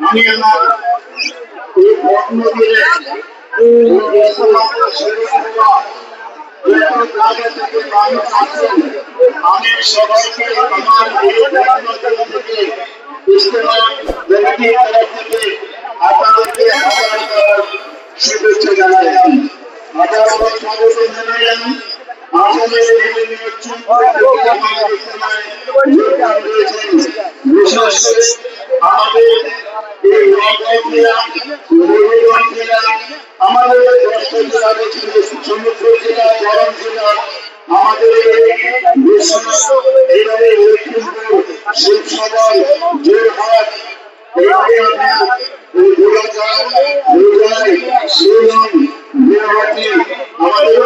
আমি আমার আমি সবাইকে আমার আপনাদেরকে শুভেচ্ছা জানাই। বিশেষ করে আমাদের এই আমাদের সমুদ্র জেলা গরম জেলা আমাদের এইভাবে শিবসাগর জোরহাট আমাদের